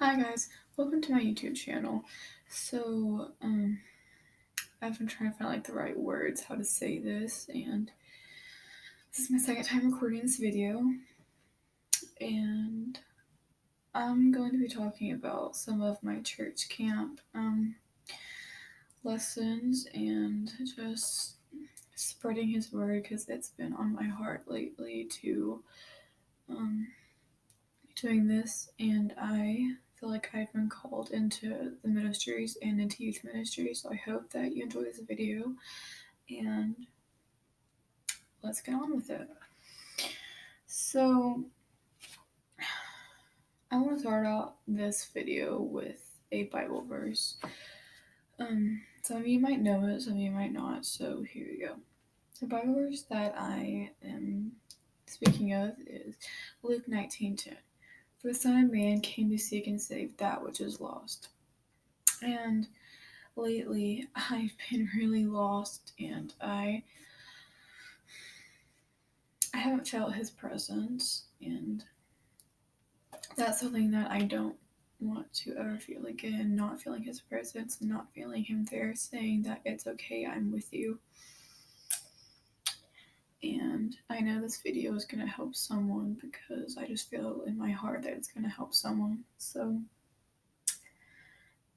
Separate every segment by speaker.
Speaker 1: Hi guys, welcome to my YouTube channel. So, I've been trying to find the right words how to say this, and this is my second time recording this video, and I'm going to be talking about some of my church camp lessons and just spreading His word because it's been on my heart lately to doing this, and I feel like I've been called into the ministries and into youth ministry, so I hope that you enjoy this video, and let's get on with it. So, I want to start out this video with a Bible verse. Some of you might know it, some of you might not, so here we go. The Bible verse that I am speaking of is Luke 19:10. For the Son of Man came to seek and save that which is lost. And lately, I've been really lost, and I haven't felt His presence, and that's something that I don't want to ever feel again. Not feeling His presence, not feeling Him there, saying that it's okay, I'm with you. And I know this video is going to help someone because I just feel in my heart that it's going to help someone. So,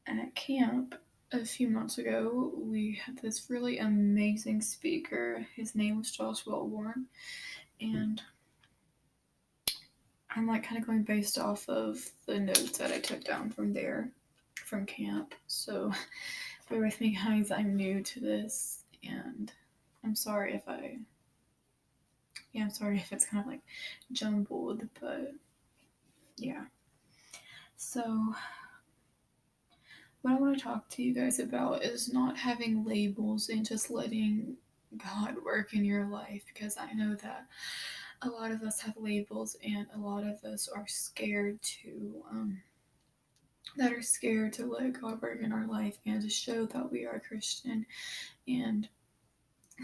Speaker 1: at camp a few months ago, we had this really amazing speaker. His name was Josh Wellborn, and I'm kind of going based off of the notes that I took down from camp. So bear with me, guys. I'm new to this, and I'm sorry if it's kind of jumbled, but yeah. So what I want to talk to you guys about is not having labels and just letting God work in your life, because I know that a lot of us have labels and a lot of us are scared to let God work in our life and to show that we are Christian, and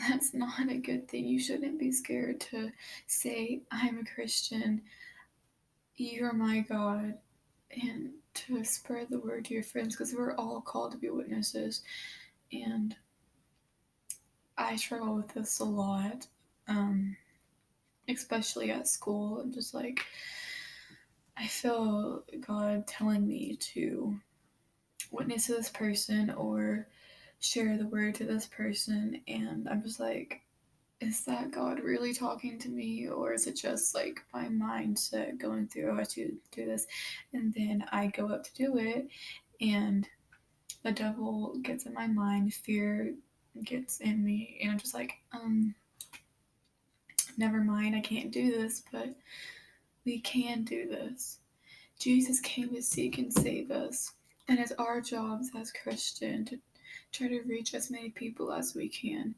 Speaker 1: that's not a good thing. You shouldn't be scared to say, I'm a Christian, you're my God, and to spread the word to your friends, because we're all called to be witnesses. And I struggle with this a lot, especially at school. I'm just I feel God telling me to witness to this person or share the word to this person, and I'm just is that God really talking to me, or is it just my mindset going through, I should do this, and then I go up to do it, and the devil gets in my mind, fear gets in me, and I'm just never mind, I can't do this, but we can do this. Jesus came to seek and save us, and it's our jobs as Christians to try to reach as many people as we can.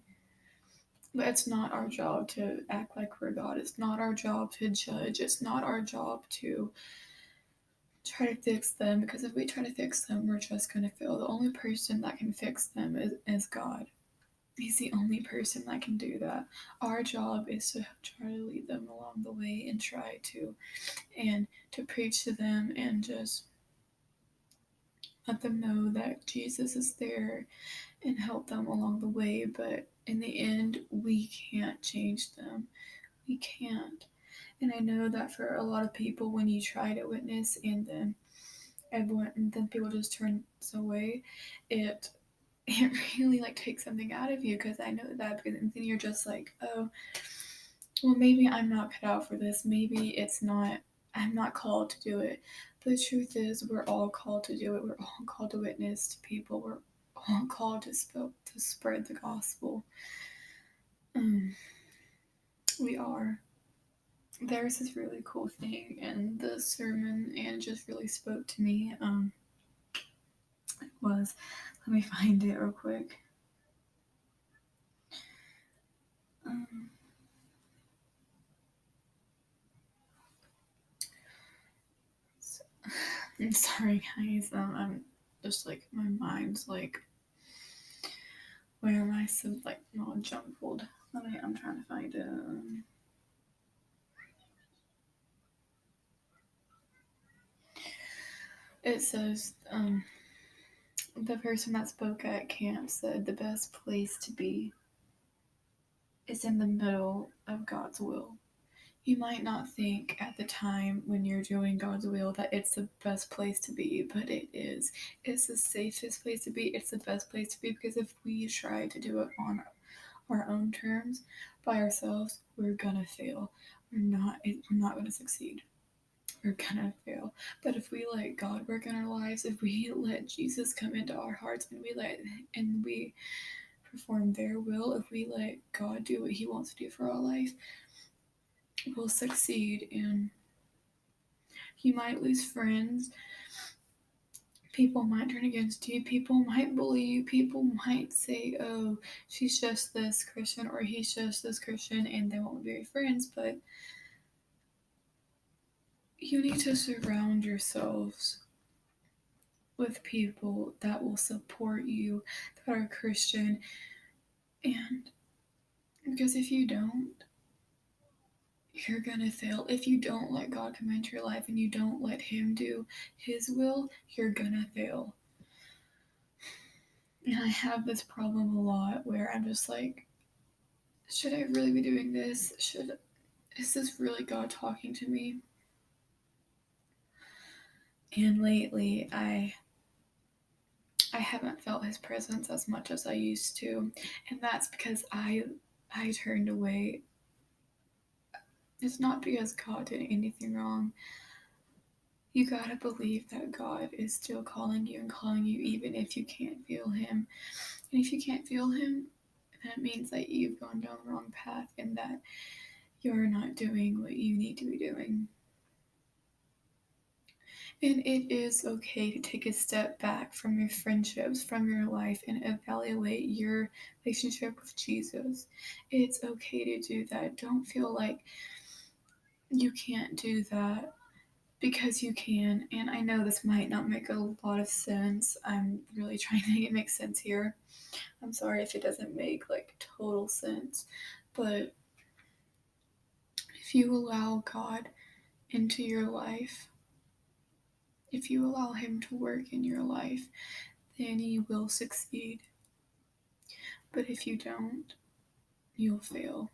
Speaker 1: But it's not our job to act like we're God. It's not our job to judge. It's not our job to try to fix them, because if we try to fix them, we're just going to fail. The only person that can fix them is God. He's the only person that can do that. Our job is to try to lead them along the way and to preach to them and just let them know that Jesus is there and help them along the way. But in the end, we can't change them. We can't. And I know that for a lot of people, when you try to witness and then people just turn away, it really takes something out of you, because I know that, because then you're just oh, well, maybe I'm not cut out for this. Maybe I'm not called to do it. But the truth is, we're all called to do it. We're all called to witness to people. We're all called to spread the gospel. We are. There's this really cool thing in the sermon, and it just really spoke to me. Let me find it real quick. I'm sorry, guys. I'm just my mind's where am I so not jumbled? I'm trying to find it. It says, the person that spoke at camp said the best place to be is in the middle of God's will. You might not think at the time when you're doing God's will that it's the best place to be, but it is. It's the safest place to be. It's the best place to be, because if we try to do it on our own terms by ourselves, we're gonna fail. We're not gonna succeed. We're gonna fail. But if we let God work in our lives, if we let Jesus come into our hearts, and we perform their will, if we let God do what He wants to do for our life, we'll succeed. And you might lose friends. People might turn against you. People might bully you. People might say, oh, she's just this Christian or he's just this Christian, and they won't be friends. But you need to surround yourselves with people that will support you, that are Christian. And because if you don't, you're gonna fail. If you don't let God come into your life and you don't let Him do His will, you're gonna fail. And I have this problem a lot where I'm just like, should I really be doing this? Is this really God talking to me? And lately I haven't felt His presence as much as I used to. And that's because I turned away. It's not because God did anything wrong. You gotta believe that God is still calling you and calling you even if you can't feel Him. And if you can't feel Him, that means that you've gone down the wrong path and that you're not doing what you need to be doing. And it is okay to take a step back from your friendships, from your life, and evaluate your relationship with Jesus. It's okay to do that. Don't feel like you can't do that, because you can. And I know this might not make a lot of sense. I'm really trying to make it make sense here. I'm sorry if it doesn't make like total sense. But if you allow God into your life, if you allow Him to work in your life, then you will succeed. But if you don't, you'll fail.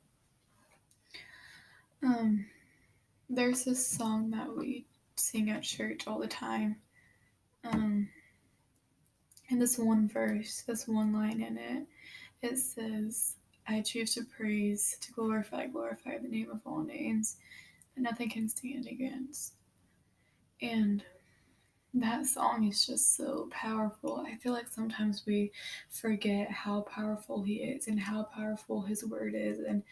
Speaker 1: There's this song that we sing at church all the time. And this one verse, this one line in it, it says, I choose to praise, to glorify the name of all names that nothing can stand against. And that song is just so powerful. I feel like sometimes we forget how powerful He is and how powerful His word is and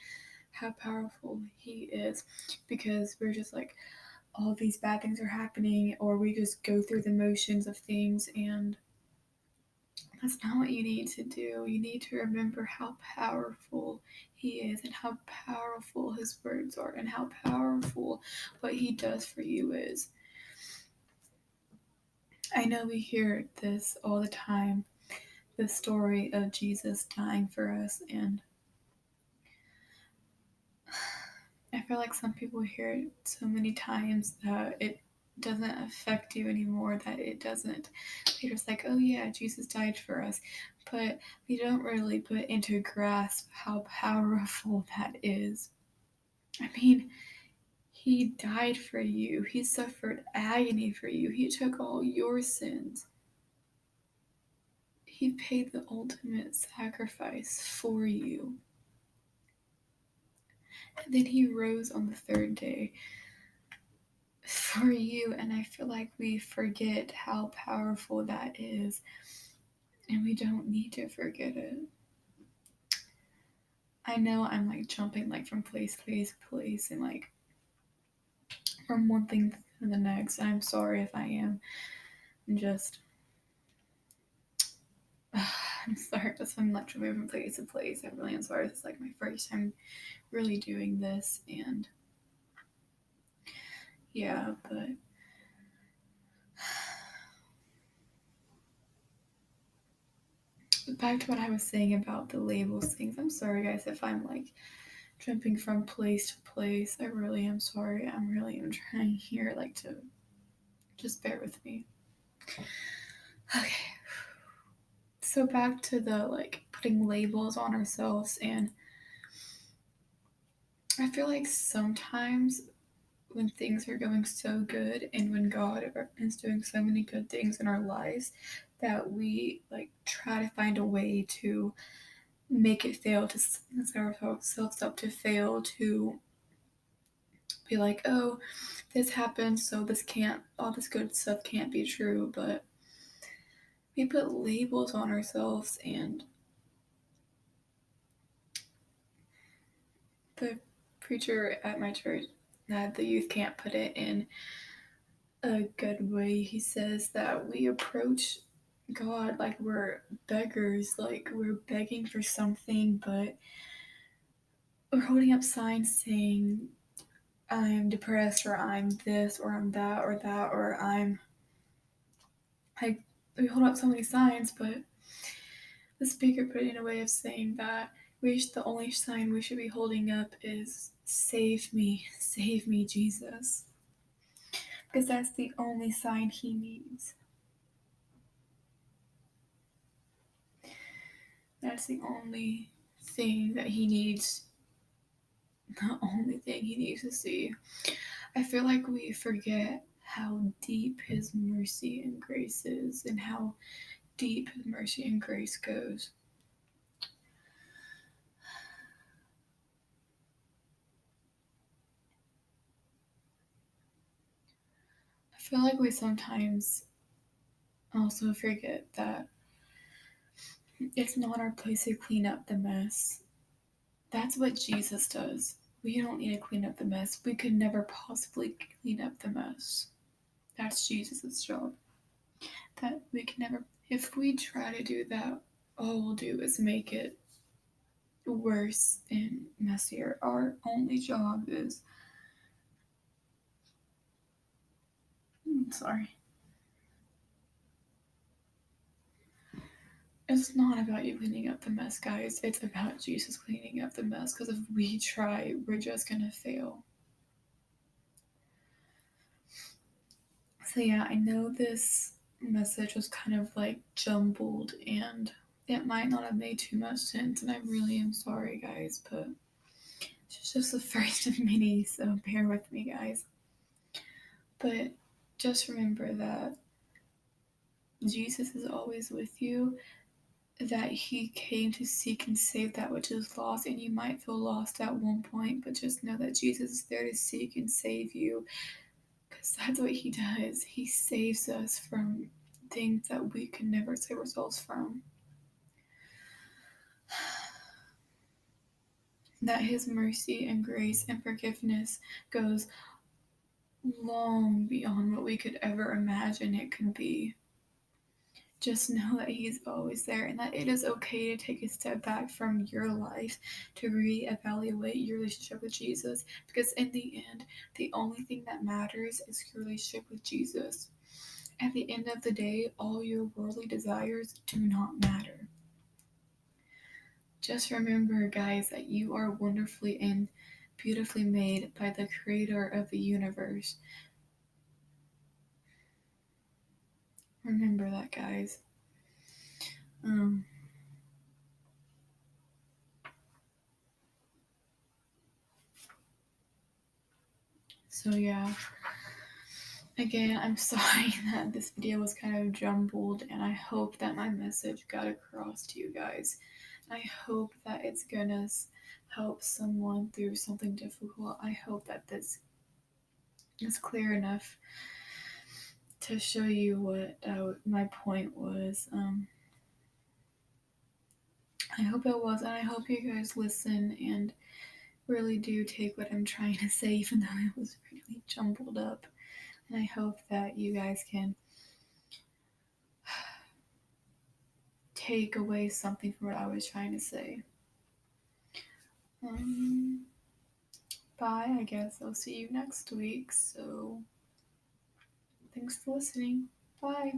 Speaker 1: how powerful He is, because we're just like, all these bad things are happening, or we just go through the motions of things, and that's not what you need to do. You need to remember how powerful He is and how powerful His words are and how powerful what He does for you is. I know we hear this all the time, the story of Jesus dying for us, and I feel like some people hear it so many times that it doesn't affect you anymore, that it doesn't. They're just like, oh yeah, Jesus died for us. But we don't really put into grasp how powerful that is. I mean, He died for you. He suffered agony for you. He took all your sins. He paid the ultimate sacrifice for you. And then He rose on the third day for you. And I feel like we forget how powerful that is. And we don't need to forget it. I know I'm like jumping like from place to place and like from one thing to the next. I'm sorry if I am. I'm sorry if I'm like jumping from place to place. I really am sorry. It's like my first time really doing this, and yeah, but back to what I was saying about the labels things. I'm sorry guys if I'm like jumping from place to place. I really am sorry. I'm really am trying here like to just bear with me. Okay. So back to the putting labels on ourselves, and I feel like sometimes when things are going so good and when God is doing so many good things in our lives that we try to find a way to make it fail, to set ourselves up to fail, to be like, oh, this happened, so all this good stuff can't be true. But we put labels on ourselves, and the preacher at my church, the youth can't put it in a good way. He says that we approach God like we're beggars, like we're begging for something, but we're holding up signs saying, I'm depressed, or I'm this, or I'm that, or I'm like, we hold up so many signs, but the speaker put it in a way of saying that the only sign we should be holding up is save me, Jesus. Because that's the only sign he needs. That's the only thing that he needs. The only thing he needs to see. I feel like we forget how deep his mercy and grace is, and how deep his mercy and grace goes. I feel like we sometimes also forget that it's not our place to clean up the mess. That's what Jesus does. We don't need to clean up the mess. We could never possibly clean up the mess. That's Jesus' job. That we can never, if we try to do that, all we'll do is make it worse and messier. Our only job is, sorry, it's not about you cleaning up the mess, guys. It's about Jesus cleaning up the mess, because if we try, we're just gonna fail. So yeah, I know this message was kind of jumbled, and it might not have made too much sense, and I really am sorry, guys, but it's just the first of many, so bear with me, guys. But just remember that Jesus is always with you, that he came to seek and save that which is lost, and you might feel lost at one point, but just know that Jesus is there to seek and save you, because that's what he does. He saves us from things that we can never save ourselves from. That his mercy and grace and forgiveness goes long beyond what we could ever imagine it could be. Just know that he's always there, and that it is okay to take a step back from your life to reevaluate your relationship with Jesus, because in the end, the only thing that matters is your relationship with Jesus. At the end of the day, all your worldly desires do not matter. Just remember, guys, that you are wonderfully and beautifully made by the creator of the universe. Remember that, guys. Um, so yeah. Again, I'm sorry that this video was kind of jumbled, and I hope that my message got across to you guys. I hope that it's gonna help someone through something difficult. I hope that this is clear enough to show you what my point was. I hope it was, and I hope you guys listen and really do take what I'm trying to say, even though it was really jumbled up. And I hope that you guys can take away something from what I was trying to say. Bye. I guess I'll see you next week. So thanks for listening. Bye.